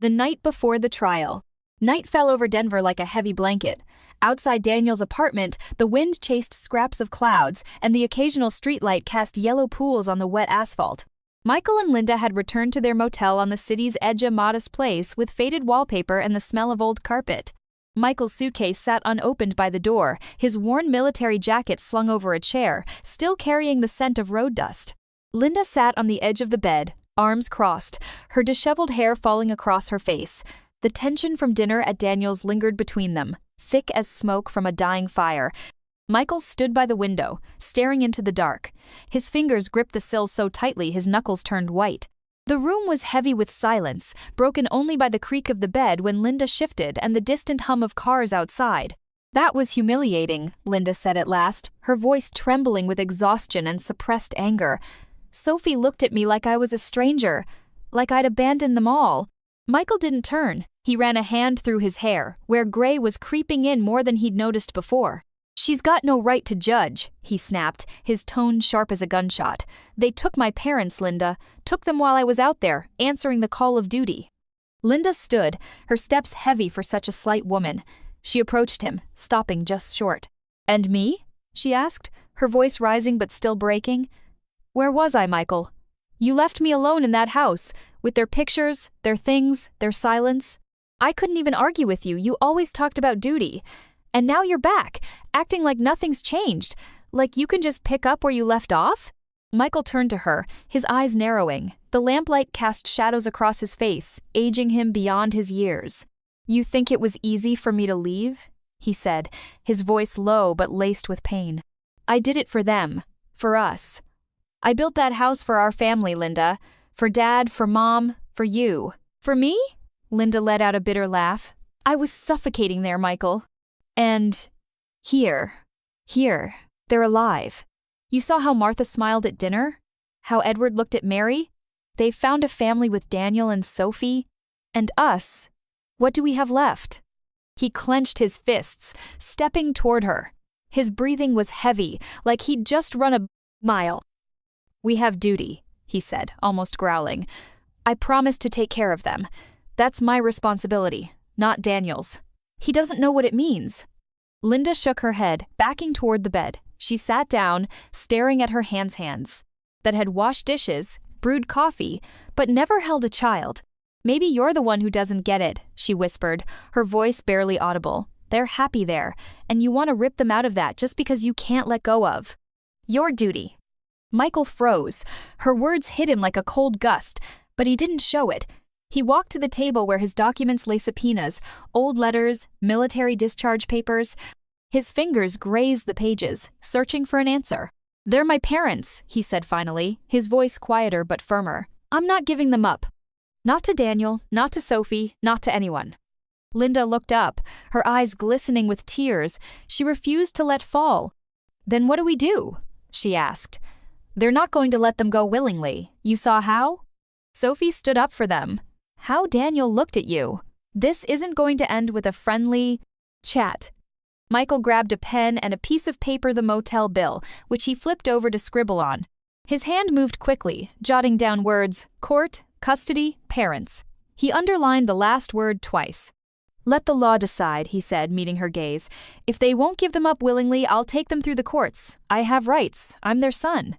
The night before the trial. Night fell over Denver like a heavy blanket. Outside Daniel's apartment, the wind chased scraps of clouds, and the occasional streetlight cast yellow pools on the wet asphalt. Michael and Linda had returned to their motel on the city's edge, a modest place with faded wallpaper and the smell of old carpet. Michael's suitcase sat unopened by the door, his worn military jacket slung over a chair, still carrying the scent of road dust. Linda sat on the edge of the bed, arms crossed, her disheveled hair falling across her face. The tension from dinner at Daniel's lingered between them, thick as smoke from a dying fire. Michael stood by the window, staring into the dark. His fingers gripped the sill so tightly his knuckles turned white. The room was heavy with silence, broken only by the creak of the bed when Linda shifted and the distant hum of cars outside. "That was humiliating," Linda said at last, her voice trembling with exhaustion and suppressed anger. "Sophie looked at me like I was a stranger, like I'd abandoned them all." Michael didn't turn. He ran a hand through his hair, where gray was creeping in more than he'd noticed before. "She's got no right to judge," he snapped, his tone sharp as a gunshot. "They took my parents, Linda. Took them while I was out there, answering the call of duty." Linda stood, her steps heavy for such a slight woman. She approached him, stopping just short. "And me?" she asked, her voice rising but still breaking. "Where was I, Michael? You left me alone in that house, with their pictures, their things, their silence. I couldn't even argue with you. You always talked about duty. And now you're back, acting like nothing's changed, like you can just pick up where you left off?" Michael turned to her, his eyes narrowing. The lamplight cast shadows across his face, aging him beyond his years. "You think it was easy for me to leave?" he said, his voice low but laced with pain. "I did it for them, for us. I built that house for our family, Linda. For Dad, for Mom, for you. For me?" Linda let out a bitter laugh. "I was suffocating there, Michael. And here, they're alive. You saw how Martha smiled at dinner? How Edward looked at Mary? They've found a family with Daniel and Sophie. And us. What do we have left?" He clenched his fists, stepping toward her. His breathing was heavy, like he'd just run a mile. "We have duty," he said, almost growling. "I promised to take care of them. That's my responsibility, not Daniel's. He doesn't know what it means." Linda shook her head, backing toward the bed. She sat down, staring at her hands that had washed dishes, brewed coffee, but never held a child. "Maybe you're the one who doesn't get it," she whispered, her voice barely audible. "They're happy there, and you want to rip them out of that just because you can't let go of your duty." Michael froze. Her words hit him like a cold gust, but he didn't show it. He walked to the table where his documents lay, subpoenas, old letters, military discharge papers. His fingers grazed the pages, searching for an answer. "They're my parents," he said finally, his voice quieter but firmer. "I'm not giving them up. Not to Daniel, not to Sophie, not to anyone." Linda looked up, her eyes glistening with tears she refused to let fall. "Then what do we do?" she asked. "They're not going to let them go willingly. You saw how? Sophie stood up for them. How Daniel looked at you. This isn't going to end with a friendly chat." Michael grabbed a pen and a piece of paper, the motel bill, which he flipped over to scribble on. His hand moved quickly, jotting down words: court, custody, parents. He underlined the last word twice. "Let the law decide," he said, meeting her gaze. "If they won't give them up willingly, I'll take them through the courts. I have rights. I'm their son."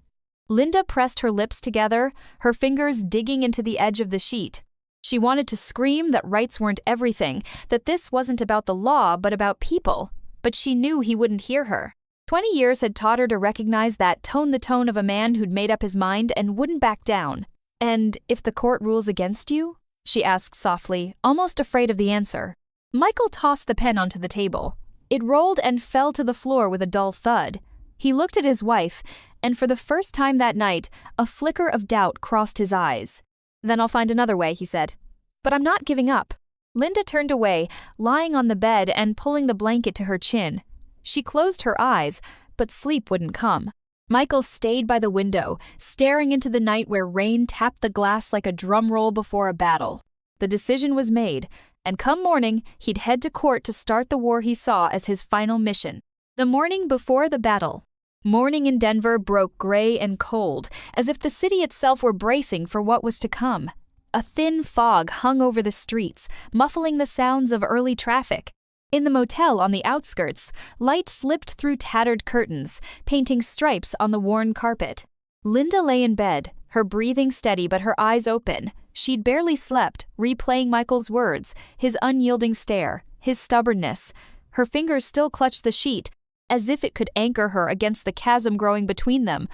Linda pressed her lips together, her fingers digging into the edge of the sheet. She wanted to scream that rights weren't everything, that this wasn't about the law but about people, but she knew he wouldn't hear her. 20 years had taught her to recognize that the tone of a man who'd made up his mind and wouldn't back down. "And if the court rules against you?" she asked softly, almost afraid of the answer. Michael tossed the pen onto the table. It rolled and fell to the floor with a dull thud. He looked at his wife, and for the first time that night, a flicker of doubt crossed his eyes. "Then I'll find another way," he said. "But I'm not giving up." Linda turned away, lying on the bed and pulling the blanket to her chin. She closed her eyes, but sleep wouldn't come. Michael stayed by the window, staring into the night where rain tapped the glass like a drum roll before a battle. The decision was made, and come morning, he'd head to court to start the war he saw as his final mission. The morning before the battle. Morning in Denver broke gray and cold, as if the city itself were bracing for what was to come. A thin fog hung over the streets, muffling the sounds of early traffic. In the motel on the outskirts, light slipped through tattered curtains, painting stripes on the worn carpet. Linda lay in bed, her breathing steady but her eyes open. She'd barely slept, replaying Michael's words, his unyielding stare, his stubbornness. Her fingers still clutched the sheet, as if it could anchor her against the chasm growing between them.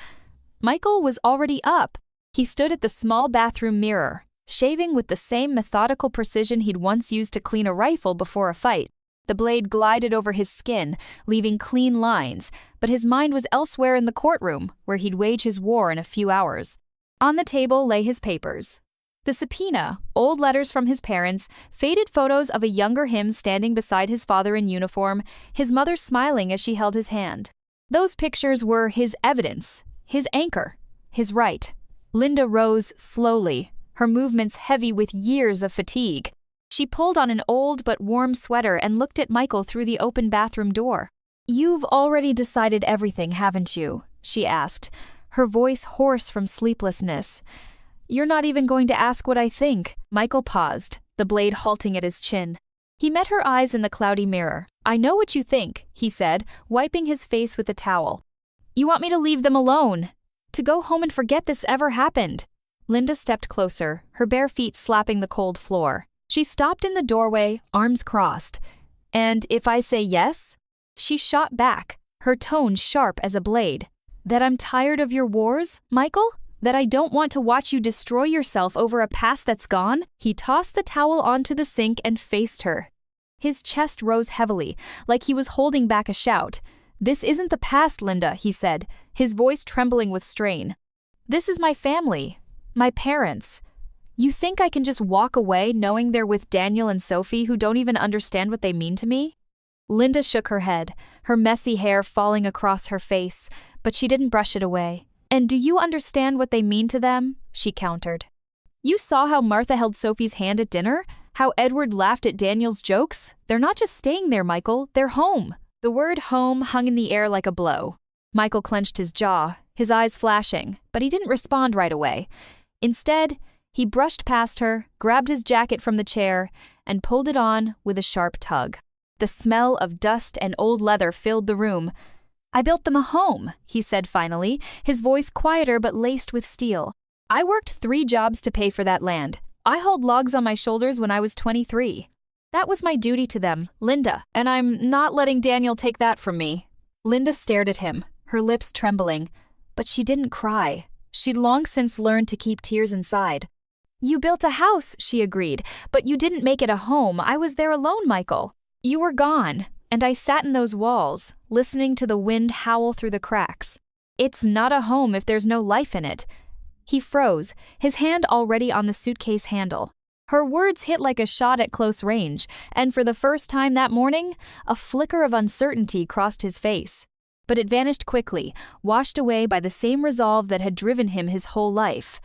Michael was already up. He stood at the small bathroom mirror, shaving with the same methodical precision he'd once used to clean a rifle before a fight. The blade glided over his skin, leaving clean lines, but his mind was elsewhere in the courtroom, where he'd wage his war in a few hours. On the table lay his papers. The subpoena, old letters from his parents, faded photos of a younger him standing beside his father in uniform, his mother smiling as she held his hand. Those pictures were his evidence, his anchor, his right. Linda rose slowly, her movements heavy with years of fatigue. She pulled on an old but warm sweater and looked at Michael through the open bathroom door. "You've already decided everything, haven't you?" she asked, her voice hoarse from sleeplessness. "You're not even going to ask what I think." Michael paused, the blade halting at his chin. He met her eyes in the cloudy mirror. "I know what you think," he said, wiping his face with a towel. "You want me to leave them alone, to go home and forget this ever happened." Linda stepped closer, her bare feet slapping the cold floor. She stopped in the doorway, arms crossed. "And if I say yes?" She shot back, her tone sharp as a blade. "That I'm tired of your wars, Michael? That I don't want to watch you destroy yourself over a past that's gone?" He tossed the towel onto the sink and faced her. His chest rose heavily, like he was holding back a shout. "This isn't the past, Linda," he said, his voice trembling with strain. "This is my family, my parents. You think I can just walk away knowing they're with Daniel and Sophie who don't even understand what they mean to me?" Linda shook her head, her messy hair falling across her face, but she didn't brush it away. "And do you understand what they mean to them?" she countered. "You saw how Martha held Sophie's hand at dinner? How Edward laughed at Daniel's jokes? They're not just staying there, Michael, they're home." The word home hung in the air like a blow. Michael clenched his jaw, his eyes flashing, but he didn't respond right away. Instead, he brushed past her, grabbed his jacket from the chair, and pulled it on with a sharp tug. The smell of dust and old leather filled the room. "I built them a home," he said finally, his voice quieter but laced with steel. "I worked 3 jobs to pay for that land. I hauled logs on my shoulders when I was 23. That was my duty to them, Linda, and I'm not letting Daniel take that from me." Linda stared at him, her lips trembling, but she didn't cry. She'd long since learned to keep tears inside. "You built a house," she agreed, "but you didn't make it a home. I was there alone, Michael. You were gone, and I sat in those walls, listening to the wind howl through the cracks. It's not a home if there's no life in it." He froze, his hand already on the suitcase handle. Her words hit like a shot at close range, and for the first time that morning, a flicker of uncertainty crossed his face. But it vanished quickly, washed away by the same resolve that had driven him his whole life.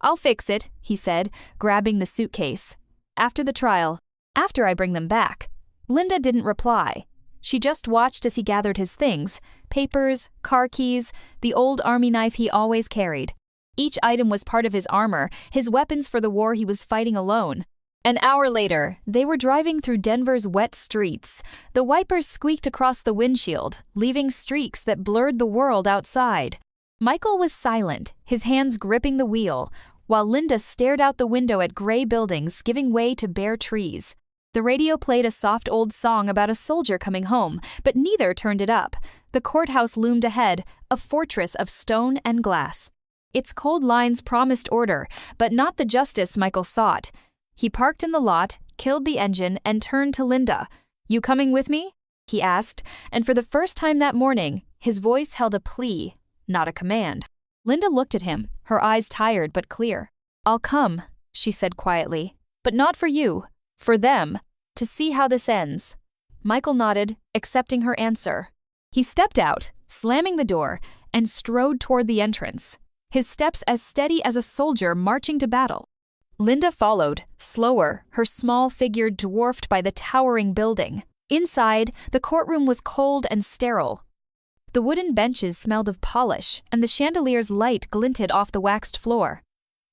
"I'll fix it," he said, grabbing the suitcase. "After the trial. After I bring them back." Linda didn't reply. She just watched as he gathered his things, papers, car keys, the old army knife he always carried. Each item was part of his armor, his weapons for the war he was fighting alone. An hour later, they were driving through Denver's wet streets. The wipers squeaked across the windshield, leaving streaks that blurred the world outside. Michael was silent, his hands gripping the wheel, while Linda stared out the window at gray buildings giving way to bare trees. The radio played a soft old song about a soldier coming home, but neither turned it up. The courthouse loomed ahead, a fortress of stone and glass. Its cold lines promised order, but not the justice Michael sought. He parked in the lot, killed the engine, and turned to Linda. "You coming with me?" he asked, and for the first time that morning, his voice held a plea, not a command. Linda looked at him, her eyes tired but clear. "I'll come," she said quietly, "but not for you, for them, to see how this ends." Michael nodded, accepting her answer. He stepped out, slamming the door, and strode toward the entrance, his steps as steady as a soldier marching to battle. Linda followed, slower, her small figure dwarfed by the towering building. Inside, the courtroom was cold and sterile. The wooden benches smelled of polish, and the chandelier's light glinted off the waxed floor.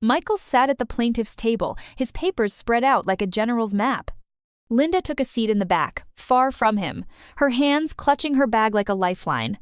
Michael sat at the plaintiff's table, his papers spread out like a general's map. Linda took a seat in the back, far from him, her hands clutching her bag like a lifeline.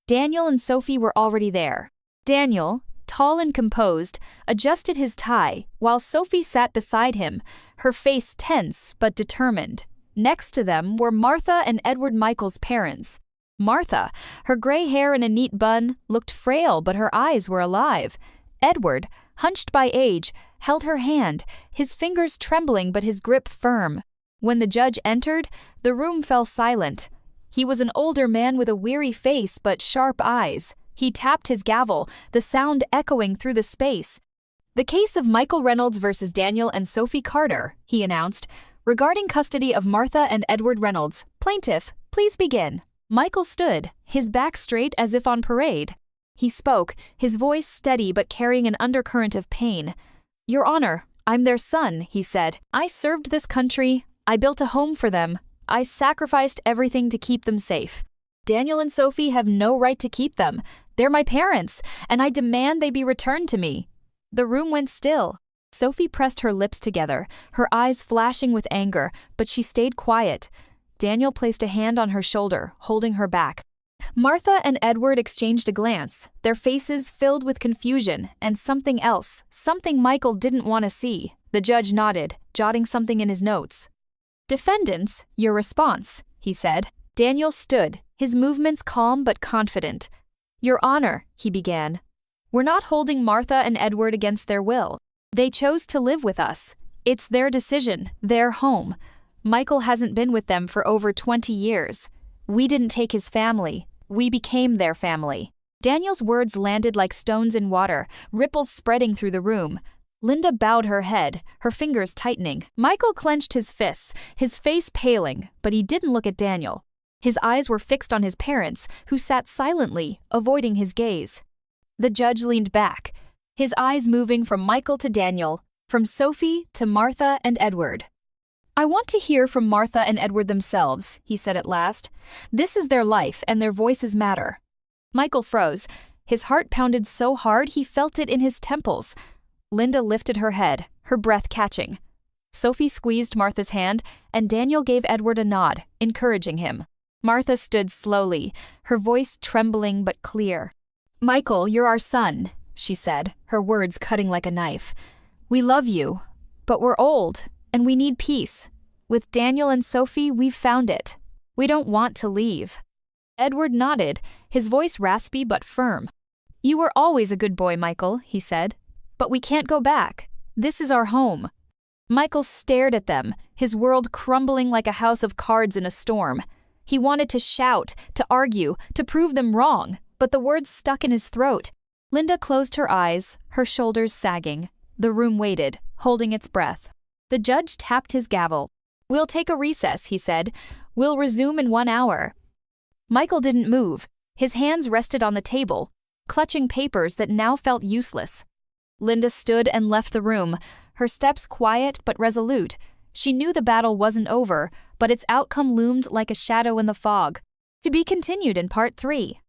Daniel and Sophie were already there. Daniel, tall and composed, adjusted his tie, while Sophie sat beside him, her face tense but determined. Next to them were Martha and Edward Michael's parents. Martha, her gray hair in a neat bun, looked frail but her eyes were alive. Edward, hunched by age, held her hand, his fingers trembling but his grip firm. When the judge entered, the room fell silent. He was an older man with a weary face but sharp eyes. He tapped his gavel, the sound echoing through the space. "The case of Michael Reynolds versus Daniel and Sophie Carter," he announced. "Regarding custody of Martha and Edward Reynolds, plaintiff, please begin." Michael stood, his back straight as if on parade. He spoke, his voice steady but carrying an undercurrent of pain. "Your Honor, I'm their son," he said. "I served this country. I built a home for them. I sacrificed everything to keep them safe. Daniel and Sophie have no right to keep them. They're my parents, and I demand they be returned to me." The room went still. Sophie pressed her lips together, her eyes flashing with anger, but she stayed quiet. Daniel placed a hand on her shoulder, holding her back. Martha and Edward exchanged a glance, their faces filled with confusion and something else, something Michael didn't want to see. The judge nodded, jotting something in his notes. "Defendants, your response," he said. Daniel stood, his movements calm but confident. "Your Honor," he began, "we're not holding Martha and Edward against their will. They chose to live with us. It's their decision, their home. Michael hasn't been with them for over 20 years. We didn't take his family. We became their family." Daniel's words landed like stones in water, ripples spreading through the room. Linda bowed her head, her fingers tightening. Michael clenched his fists, his face paling, but he didn't look at Daniel. His eyes were fixed on his parents, who sat silently, avoiding his gaze. The judge leaned back, his eyes moving from Michael to Daniel, from Sophie to Martha and Edward. "I want to hear from Martha and Edward themselves," he said at last. "This is their life, and their voices matter." Michael froze. His heart pounded so hard he felt it in his temples. Linda lifted her head, her breath catching. Sophie squeezed Martha's hand, and Daniel gave Edward a nod, encouraging him. Martha stood slowly, her voice trembling but clear. "Michael, you're our son," she said, her words cutting like a knife. "We love you, but we're old, and we need peace. With Daniel and Sophie, we've found it. We don't want to leave." Edward nodded, his voice raspy but firm. "You were always a good boy, Michael," he said. "But we can't go back. This is our home." Michael stared at them, his world crumbling like a house of cards in a storm. He wanted to shout, to argue, to prove them wrong, but the words stuck in his throat. Linda closed her eyes, her shoulders sagging. The room waited, holding its breath. The judge tapped his gavel. "We'll take a recess," he said. "We'll resume in 1 hour." Michael didn't move. His hands rested on the table, clutching papers that now felt useless. Linda stood and left the room, her steps quiet but resolute. She knew the battle wasn't over, but its outcome loomed like a shadow in the fog. To be continued in Part 3.